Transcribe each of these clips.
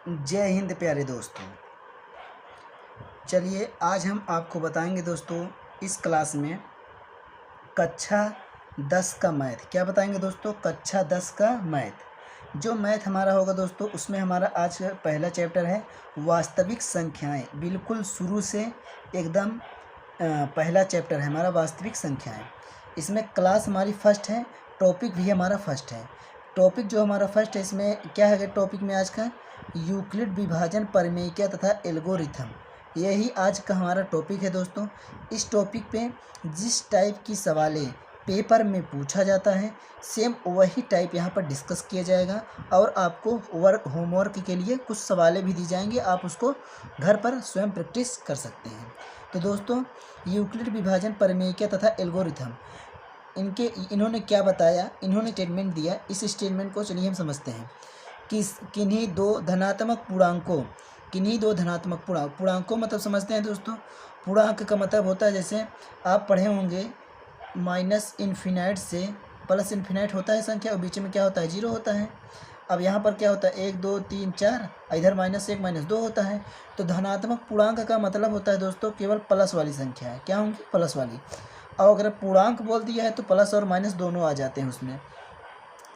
जय हिंद प्यारे दोस्तों। चलिए आज हम आपको बताएंगे दोस्तों इस क्लास में कक्षा 10 का मैथ। क्या बताएंगे दोस्तों? कक्षा 10 का मैथ। जो मैथ हमारा होगा दोस्तों उसमें हमारा आज का पहला चैप्टर है वास्तविक संख्याएं। बिल्कुल शुरू से एकदम पहला चैप्टर है हमारा वास्तविक संख्याएं। इसमें क्लास हमारी फर्स्ट है, टॉपिक भी हमारा फर्स्ट है। टॉपिक जो हमारा फर्स्ट है इसमें क्या है टॉपिक में आज का यूक्लिड विभाजन, परिमेयिका तथा एल्गोरिथम। यही आज का हमारा टॉपिक है दोस्तों। इस टॉपिक पे जिस टाइप की सवालें पेपर में पूछा जाता है सेम वही टाइप यहाँ पर डिस्कस किया जाएगा और आपको होमवर्क के लिए कुछ सवालें भी दी जाएंगे, आप उसको घर पर स्वयं प्रैक्टिस कर सकते हैं। तो दोस्तों यूक्लिड विभाजन, परिमेयिका तथा एल्गोरिथम इन्होंने क्या बताया, इन्होंने स्टेटमेंट दिया। इस स्टेटमेंट को चलिए हम समझते हैं कि किन्हीं दो धनात्मक पूर्णांकों मतलब समझते हैं दोस्तों। पूर्णांक का मतलब होता है, जैसे आप पढ़े होंगे माइनस इन्फिनाइट से प्लस इन्फिनाइट होता है संख्या और बीच में क्या होता है, जीरो होता है। अब यहाँ पर क्या होता है 1 2 3 4, इधर -1 -2 होता है। तो धनात्मक पूर्णांक का मतलब होता है दोस्तों केवल प्लस वाली संख्या है। क्या होंगी? प्लस वाली। और अगर पूर्णांक बोल दिया है तो प्लस और माइनस दोनों आ जाते हैं उसमें।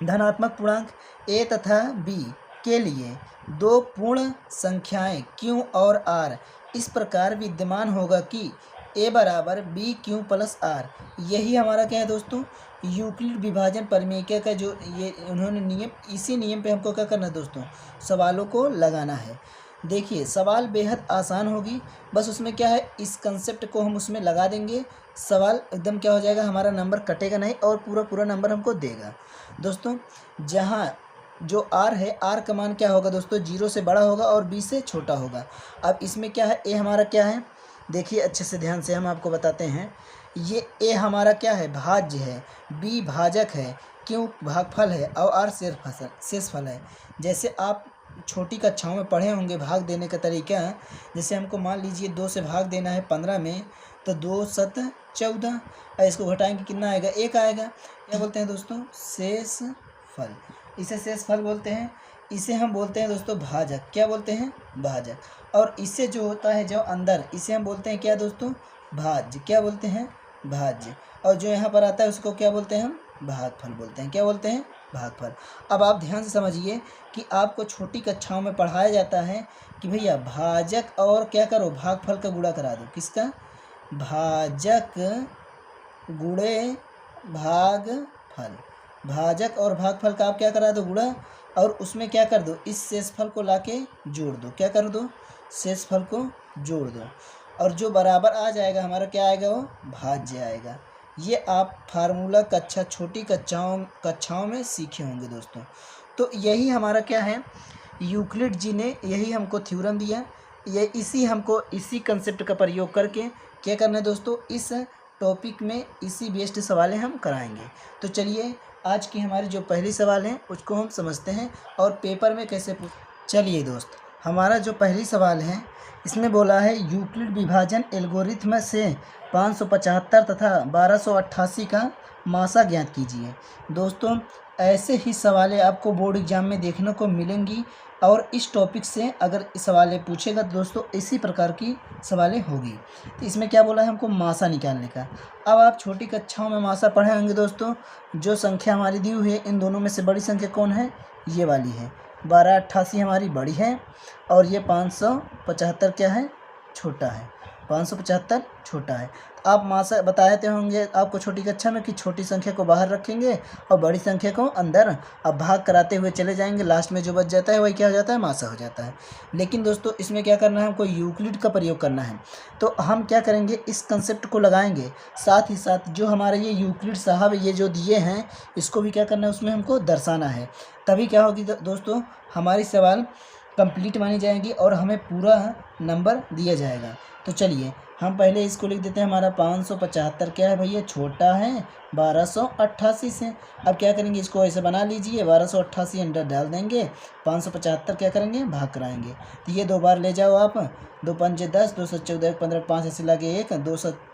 धनात्मक पूर्णांक ए तथा बी के लिए दो पूर्ण संख्याएं क्यू और आर इस प्रकार विद्यमान होगा कि ए बराबर बी क्यू प्लस आर। यही हमारा क्या है दोस्तों यूक्लिड विभाजन परिमेयिका का जो ये उन्होंने नियम, इसी नियम पे हमको क्या करना है दोस्तों, सवालों को लगाना है। देखिए सवाल बेहद आसान होगी, बस उसमें क्या है इस कंसेप्ट को हम उसमें लगा देंगे, सवाल एकदम क्या हो जाएगा, हमारा नंबर कटेगा नहीं और पूरा नंबर हमको देगा। दोस्तों जहाँ जो आर है, आर का मान क्या होगा दोस्तों, 0 से बड़ा होगा और बी से छोटा होगा। अब इसमें क्या है, ए हमारा क्या है, देखिए अच्छे से ध्यान से हम आपको बताते हैं। ये ए हमारा क्या है, भाज्य है, बी भाजक है, क्यों भागफल है और आर शेषफल है। जैसे आप छोटी कक्षाओं में पढ़े होंगे भाग देने का तरीका। जैसे हमको मान लीजिए 2 से भाग देना है 15 में, तो 2 7 14, इसको घटाएंगे कितना आएगा, 1 आएगा। क्या बोलते हैं दोस्तों, शेषफल। इसे शेषफल बोलते हैं। इसे हम बोलते हैं दोस्तों भाजक। क्या बोलते हैं, भाजक। और इससे जो होता है जो अंदर, इसे हम बोलते हैं क्या दोस्तों, भाज्य। क्या बोलते हैं, भाज्य। और जो यहाँ पर आता है उसको क्या बोलते हैं हम, भागफल बोलते हैं। क्या बोलते हैं, भागफल। अब आप ध्यान से समझिए कि आपको छोटी कक्षाओं में पढ़ाया जाता है कि भैया भाजक और क्या करो, भागफल का गुणा करा दो। किसका, भाजक गुणे भागफल। भाजक और भागफल का आप क्या करा दो, गुणा, और उसमें क्या कर दो, इस शेषफल को लाके जोड़ दो। क्या कर दो, शेषफल को जोड़ दो, और जो बराबर आ जाएगा हमारा क्या आएगा, वो भाज्य आएगा। ये आप फार्मूला छोटी कक्षाओं में सीखे होंगे दोस्तों। तो यही हमारा क्या है, यूक्लिड जी ने यही हमको थ्योरम दिया। ये इसी कंसेप्ट का प्रयोग करके क्या करना है दोस्तों, इस टॉपिक में इसी बेस्ड सवालें हम कराएंगे। तो चलिए आज की हमारी जो पहली सवाल है उसको हम समझते हैं और पेपर में कैसे चलिए दोस्त, हमारा जो पहली सवाल है इसमें बोला है यूक्लिड विभाजन एल्गोरिथम से 575 तथा 1288 का मासा ज्ञात कीजिए। दोस्तों ऐसे ही सवालें आपको बोर्ड एग्जाम में देखने को मिलेंगी और इस टॉपिक से अगर सवालें पूछेगा तो दोस्तों इसी प्रकार की सवालें होगी। तो इसमें क्या बोला है हमको, मासा निकालने का। अब आप छोटी कक्षाओं में मासा पढ़े होंगे दोस्तों। जो संख्या हमारी दी हुई है इन दोनों में से बड़ी संख्या कौन है, ये वाली है। 1288 हमारी बड़ी है और ये 575 क्या है, छोटा है। 575 छोटा है। आप मासा बताते होंगे आपको छोटी कक्षा में कि छोटी संख्या को बाहर रखेंगे और बड़ी संख्या को अंदर। अब भाग कराते हुए चले जाएंगे, लास्ट में जो बच जाता है वही क्या हो जाता है, मासा हो जाता है। लेकिन दोस्तों इसमें क्या करना है, हमको यूक्लिड का प्रयोग करना है। तो हम क्या करेंगे, इस कंसेप्ट को लगाएंगे, साथ ही साथ जो हमारे ये यूक्लिड साहब ये जो दिए हैं इसको भी क्या करना है, उसमें हमको दर्शाना है। तभी क्या होगी दोस्तों, हमारी सवाल कंप्लीट मानी जाएंगी और हमें पूरा नंबर दिया जाएगा। तो चलिए हम पहले इसको लिख देते हैं। हमारा 575 क्या है भैया, छोटा है 1288 से। अब क्या करेंगे, इसको ऐसे बना लीजिए, 1288 अंदर डाल देंगे, 575 क्या करेंगे, भाग कराएंगे। तो ये 2 बार ले जाओ आप, 2 पंजे 10, 2 सौ 14, 1 15, 5 ऐसे लगे 1,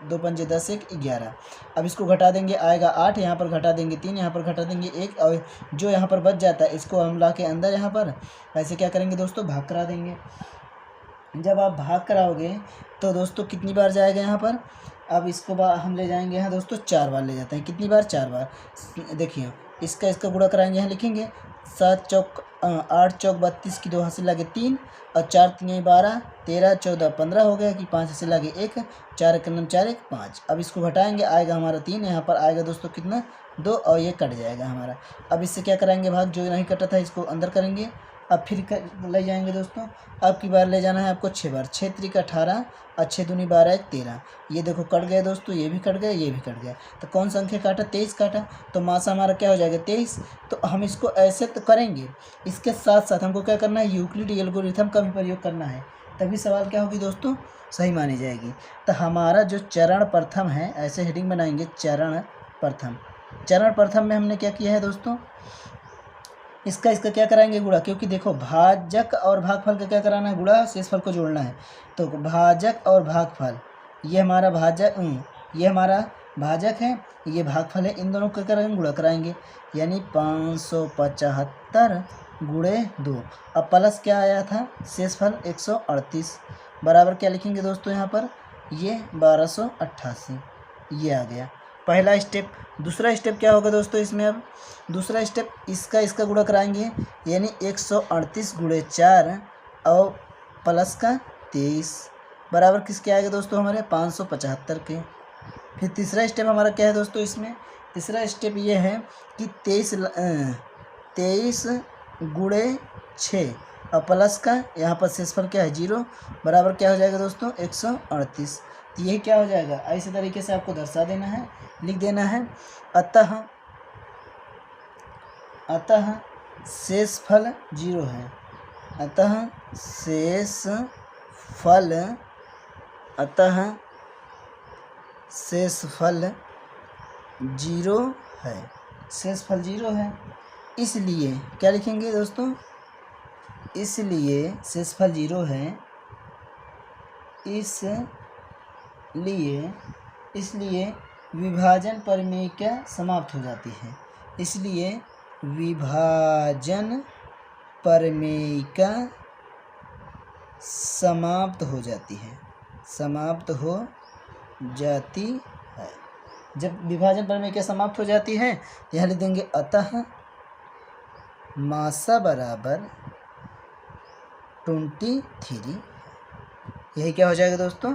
2 पंजे 10, 1 11। अब इसको घटा देंगे, आएगा 8, यहाँ पर घटा देंगे 3, यहाँ पर घटा देंगे 1, और जो यहाँ पर बच जाता है इसको हम ला के अंदर यहाँ पर ऐसे क्या करेंगे दोस्तों, भाग करा देंगे। जब आप भाग कराओगे तो दोस्तों कितनी बार जाएगा यहाँ पर, अब इसको हम ले जाएंगे यहाँ दोस्तों 4 बार ले जाते हैं। कितनी बार, 4 बार। देखिए इसका गुणा कराएंगे, यहाँ लिखेंगे 7 चौक 8 चौक 32 की 2 हासिल लगे 3, और 4 3 12, 13 14 15 हो गया कि 5 हासिल लगे 1, 4 1 9 4 1 5। अब इसको घटाएंगे, आएगा हमारा 3, यहाँ पर आएगा दोस्तों कितना, 2, और ये कट जाएगा हमारा। अब इससे क्या कराएंगे, भाग जो नहीं कटा था इसको अंदर करेंगे। अब फिर ले जाएंगे दोस्तों, अब की बार ले जाना है आपको 6 बार, 6 3 18, और 6 दूनी 12 1 13। ये देखो कट गए दोस्तों, ये भी कट गया, ये भी कट गया। तो कौन सा संख्या काटा, 23 काटा। तो मासा हमारा क्या हो जाएगा, 23। तो हम इसको ऐसे तो करेंगे, इसके साथ साथ हमको क्या करना है, यूक्लिड एल्गोरिथम का भी प्रयोग करना है, तभी सवाल क्या होगी दोस्तों, सही मानी जाएगी। तो हमारा जो चरण प्रथम है, ऐसे हेडिंग बनाएंगे, चरण प्रथम। चरण प्रथम में हमने क्या किया है दोस्तों, इसका क्या कराएंगे, गुणा, क्योंकि देखो भाजक और भागफल का क्या कराना है, गुणा, शेषफल को जोड़ना है। तो भाजक और भागफल, ये हमारा ये हमारा भाजक है, ये भागफल है, इन दोनों का कराएंगे, गुणा कराएंगे, यानी 575 गुणे 2। अब प्लस क्या आया था, शेषफल 138, बराबर क्या लिखेंगे दोस्तों यहाँ पर, ये 1288, ये आ गया पहला स्टेप। दूसरा स्टेप क्या होगा दोस्तों इसमें, अब दूसरा स्टेप इसका गुणा कराएंगे, यानी 138 गुणे 4 और प्लस का 23, बराबर किसके आएगा दोस्तों, हमारे 575 के। फिर तीसरा स्टेप हमारा क्या है दोस्तों इसमें, तीसरा स्टेप ये है कि 23 गुणे 6 और प्लस का यहाँ पर शेषफल क्या है 0, बराबर क्या हो जाएगा दोस्तों 138। तो ये क्या हो जाएगा, ऐसे तरीके से आपको दर्शा देना है, लिख देना है। अतः शेषफल 0 है, अतः शेषफल 0 है, शेषफल 0 है। इसलिए क्या लिखेंगे दोस्तों, इसलिए शेषफल 0 है, इसलिए विभाजन प्रमेय समाप्त हो जाती है, इसलिए विभाजन प्रमेय समाप्त हो जाती है, समाप्त हो जाती है। जब विभाजन प्रमेय समाप्त हो जाती है, यहाँ लिख देंगे अतः मासा बराबर 23। यही क्या हो जाएगा दोस्तों।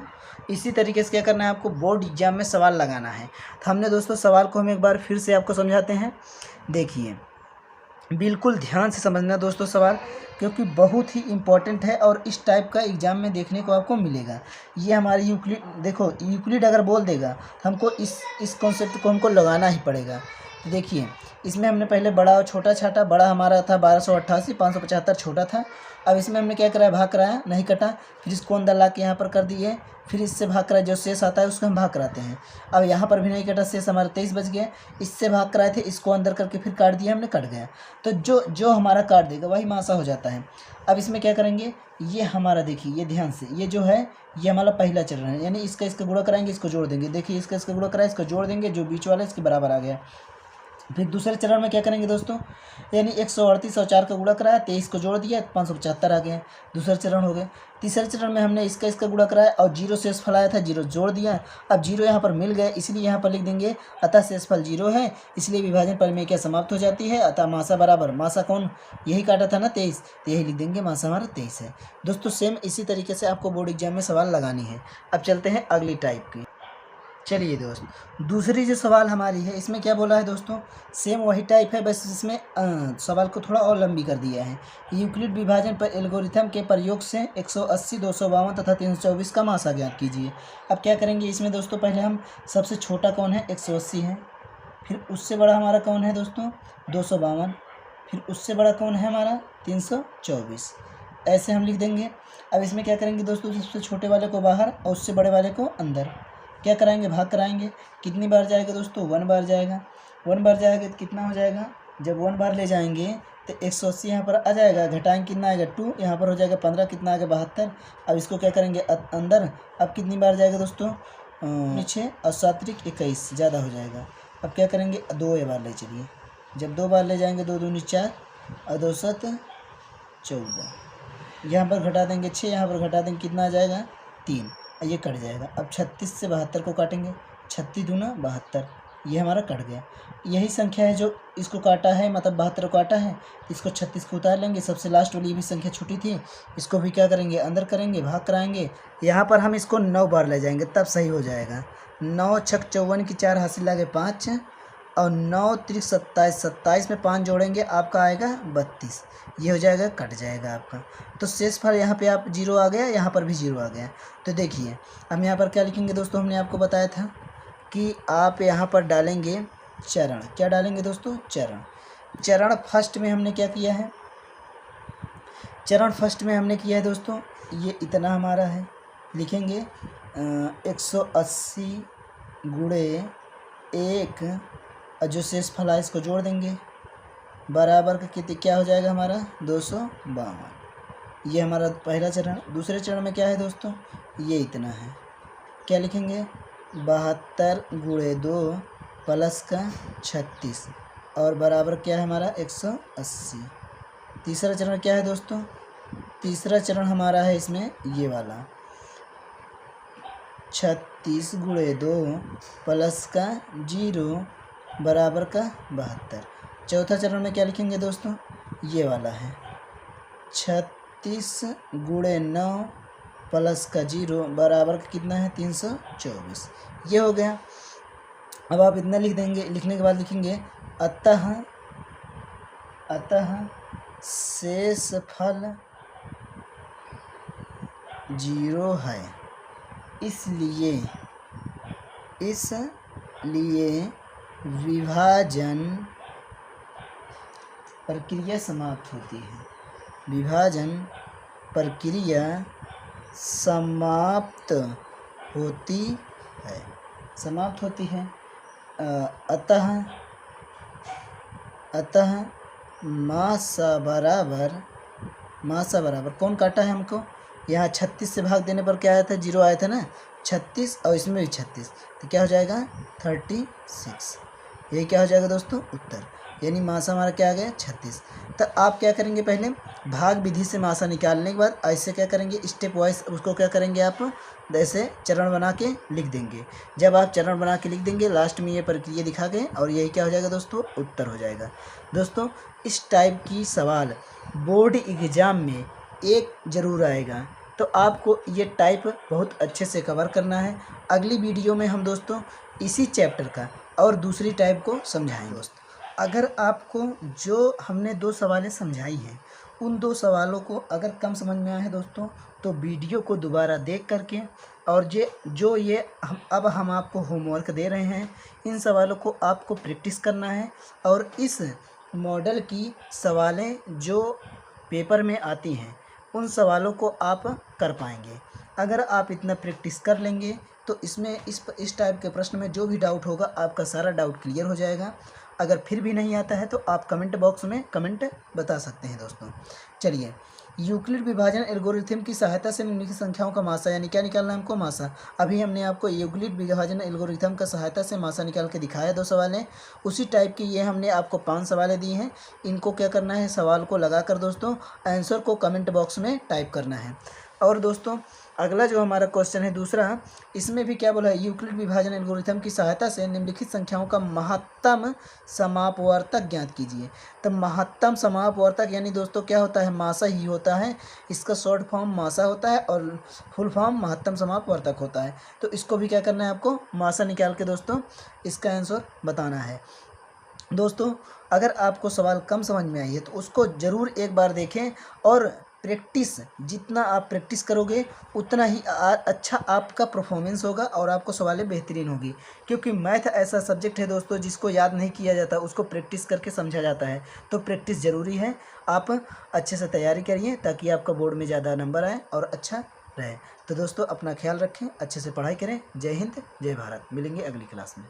इसी तरीके से क्या करना है, आपको बोर्ड एग्जाम में सवाल लगाना है। तो हमने दोस्तों सवाल को हम एक बार फिर से आपको समझाते हैं। देखिए बिल्कुल ध्यान से समझना दोस्तों सवाल, क्योंकि बहुत ही इम्पोर्टेंट है और इस टाइप का एग्ज़ाम में देखने को आपको मिलेगा। ये हमारे यूक्लिड, देखो यूक्लिड अगर बोल देगा तो हमको इस कॉन्सेप्ट को हमको लगाना ही पड़ेगा। तो देखिए इसमें हमने पहले बड़ा और छोटा छाटा, बड़ा हमारा था 1288, 575 छोटा था। अब इसमें हमने क्या कराया, भाग कराया, नहीं कटा, फिर इसको अंदर ला के यहाँ पर कर दिए, फिर इससे भाग कराया, जो शेष आता है उसको हम भाग कराते हैं। अब यहाँ पर भी नहीं कटा, शेष हमारा 23 बच गया, इससे भाग कराए थे, इसको अंदर करके फिर काट दिया हमने, कट गया। तो जो हमारा काट देगा वही मासा हो जाता है। अब इसमें क्या करेंगे, ये हमारा देखिए, ये ध्यान से, ये जो है ये हमारा पहला चरण है, यानी इसका गुणा कराएंगे, इसको जोड़ देंगे। देखिए इसका गुणा कराए, इसको जोड़ देंगे, जो बीच वाला इसके बराबर आ गया। फिर दूसरे चरण में क्या करेंगे दोस्तों, यानी 138 और 4 का गुणा कराया, 23 को जोड़ दिया, 575 आ गए, दूसरा चरण हो गया। तीसरे चरण में हमने इसका गुणा कराया और 0 शेषफल आया था, 0 जोड़ दिया। अब 0 यहाँ पर मिल गए, इसलिए यहाँ पर लिख देंगे अतः शेषफल 0 है, इसलिए विभाजन प्रमेय क्या समाप्त हो जाती है। अतः मासा बराबर, मासा कौन, यही काटा था ना 23, तो यही लिख देंगे, मासा हमारा 23 है। दोस्तों सेम इसी तरीके से आपको बोर्ड एग्जाम में सवाल लगानी है। अब चलते हैं अगली टाइप की। चलिए दोस्त, दूसरी जो सवाल हमारी है, इसमें क्या बोला है दोस्तों, सेम वही टाइप है, बस इसमें सवाल को थोड़ा और लंबी कर दिया है। यूक्लिड विभाजन पर एल्गोरिथम के प्रयोग से 180, 252 तथा 324 का मासा ज्ञात कीजिए। अब क्या करेंगे इसमें दोस्तों, पहले हम सबसे छोटा कौन है, 180 है, फिर उससे बड़ा हमारा कौन है दोस्तों 252, फिर उससे बड़ा कौन है हमारा 324। ऐसे हम लिख देंगे। अब इसमें क्या करेंगे दोस्तों, सबसे छोटे वाले को बाहर और उससे बड़े वाले को अंदर क्या कराएंगे, भाग कराएंगे। कितनी बार जाएगा दोस्तों, 1 बार जाएगा। 1 बार जाएगा तो कितना हो जाएगा, जब 1 बार ले जाएंगे तो 180 यहाँ पर आ जाएगा, घटाएंगे कितना आएगा 2, यहाँ पर हो जाएगा 15, कितना आ गया 72। अब इसको क्या करेंगे अंदर। अब कितनी बार जाएगा दोस्तों, नीचे, और 7 त्रिक 21 ज़्यादा हो जाएगा। अब क्या करेंगे, 2 बार ले चलिए। जब 2 बार ले जाएंगे 2 दूनी 4 और 2 7 14, यहाँ पर घटा देंगे 6, यहाँ पर घटा देंगे कितना आ जाएगा 3, ये कट जाएगा। अब 36 से 72 को काटेंगे, 36 दूना 72, ये हमारा कट गया। यही संख्या है जो इसको काटा है, मतलब 72 को काटा है, इसको 36 को उतार लेंगे। सबसे लास्ट वाली ये भी संख्या छोटी थी, इसको भी क्या करेंगे, अंदर करेंगे, भाग कराएंगे। यहाँ पर हम इसको 9 बार ले जाएंगे, तब सही हो जाएगा। 9 छक 54 की 4 हासिल लागे 5 और 9 त्रिक 27, 27 में 5 जोड़ेंगे आपका आएगा 32, ये हो जाएगा, कट जाएगा आपका। तो शेषफल यहाँ पे आप 0 आ गया, यहाँ पर भी 0 आ गया। तो देखिए हम यहाँ पर क्या लिखेंगे दोस्तों, हमने आपको बताया था कि आप यहाँ पर डालेंगे चरण। क्या डालेंगे दोस्तों, चरण। चरण फर्स्ट में हमने क्या किया है, चरण फर्स्ट में हमने किया है दोस्तों, ये इतना हमारा है, लिखेंगे 180 गुणे 1 और जो शेषफल है इसको जोड़ देंगे, बराबर का कितने क्या हो जाएगा हमारा 252। ये हमारा पहला चरण। दूसरे चरण में क्या है दोस्तों, ये इतना है, क्या लिखेंगे 72 गुणे 2 प्लस का 36 और बराबर क्या है हमारा 180। तीसरा चरण क्या है दोस्तों, तीसरा चरण हमारा है इसमें ये वाला 36 गुणे 2 प्लस का 0 बराबर का 72। चौथा चरण में क्या लिखेंगे दोस्तों, ये वाला है 36 गुणे 9 प्लस का 0 बराबर का कितना है 324, ये हो गया। अब आप इतना लिख देंगे, लिखने के बाद लिखेंगे अतः शेषफल 0 है, इसलिए विभाजन प्रक्रिया समाप्त होती है। विभाजन प्रक्रिया समाप्त होती है, समाप्त होती है। अतः मासा बराबर कौन काटा है हमको, यहाँ 36 से भाग देने पर क्या आया था, 0 आया था ना, 36 और इसमें भी 36, तो क्या हो जाएगा 36। यही क्या हो जाएगा दोस्तों उत्तर, यानी मासा हमारा क्या आ गया 36। तो आप क्या करेंगे, पहले भाग विधि से मासा निकालने के बाद ऐसे क्या करेंगे, स्टेप वाइज उसको क्या करेंगे आप ऐसे चरण बना के लिख देंगे। जब आप चरण बना के लिख देंगे लास्ट में ये प्रक्रिया दिखा के, और यही क्या हो जाएगा दोस्तों उत्तर हो जाएगा। दोस्तों इस टाइप की सवाल बोर्ड एग्ज़ाम में एक ज़रूर आएगा, तो आपको ये टाइप बहुत अच्छे से कवर करना है। अगली वीडियो में हम दोस्तों इसी चैप्टर का और दूसरी टाइप को समझाएंगे। दोस्तों अगर आपको जो हमने 2 सवालें समझाई हैं, उन 2 सवालों को अगर कम समझ में आए हैं दोस्तों, तो वीडियो को दोबारा देख करके, और ये हम आपको होमवर्क दे रहे हैं, इन सवालों को आपको प्रैक्टिस करना है। और इस मॉडल की सवालें जो पेपर में आती हैं, उन सवालों को आप कर पाएंगे। अगर आप इतना प्रैक्टिस कर लेंगे तो इसमें इस टाइप के प्रश्न में जो भी डाउट होगा आपका सारा डाउट क्लियर हो जाएगा। अगर फिर भी नहीं आता है तो आप कमेंट बॉक्स में कमेंट बता सकते हैं दोस्तों। चलिए, यूक्लिड विभाजन एल्गोरिथम की सहायता से निम्नलिखित संख्याओं का मासा, यानी क्या निकालना है हमको, मासा। अभी हमने आपको यूक्लिड विभाजन एल्गोरिथम का सहायता से मासा निकाल के दिखाया 2 सवालें। उसी टाइप की ये हमने आपको 5 सवालें दी हैं। इनको क्या करना है, सवाल को लगाकर दोस्तों आंसर को कमेंट बॉक्स में टाइप करना है। और दोस्तों अगला जो हमारा क्वेश्चन है दूसरा, इसमें भी क्या बोला है, यूक्लिड विभाजन एल्गोरिथम की सहायता से निम्नलिखित संख्याओं का महत्तम समापवर्तक ज्ञात कीजिए। तो महत्तम समापवर्तक यानी दोस्तों क्या होता है, मासा ही होता है। इसका शॉर्ट फॉर्म मासा होता है और फुल फॉर्म महत्तम समापवर्तक होता है। तो इसको भी क्या करना है आपको, मासा निकाल के दोस्तों इसका आंसर बताना है। दोस्तों अगर आपको सवाल कम समझ में आई है तो उसको ज़रूर एक बार देखें और प्रैक्टिस, जितना आप प्रैक्टिस करोगे उतना ही अच्छा आपका परफॉर्मेंस होगा और आपको सवालें बेहतरीन होगी। क्योंकि मैथ ऐसा सब्जेक्ट है दोस्तों जिसको याद नहीं किया जाता, उसको प्रैक्टिस करके समझा जाता है। तो प्रैक्टिस ज़रूरी है। आप अच्छे से तैयारी करिए ताकि आपका बोर्ड में ज़्यादा नंबर आए और अच्छा रहे। तो दोस्तों अपना ख्याल रखें, अच्छे से पढ़ाई करें। जय हिंद, जय भारत। मिलेंगे अगली क्लास में।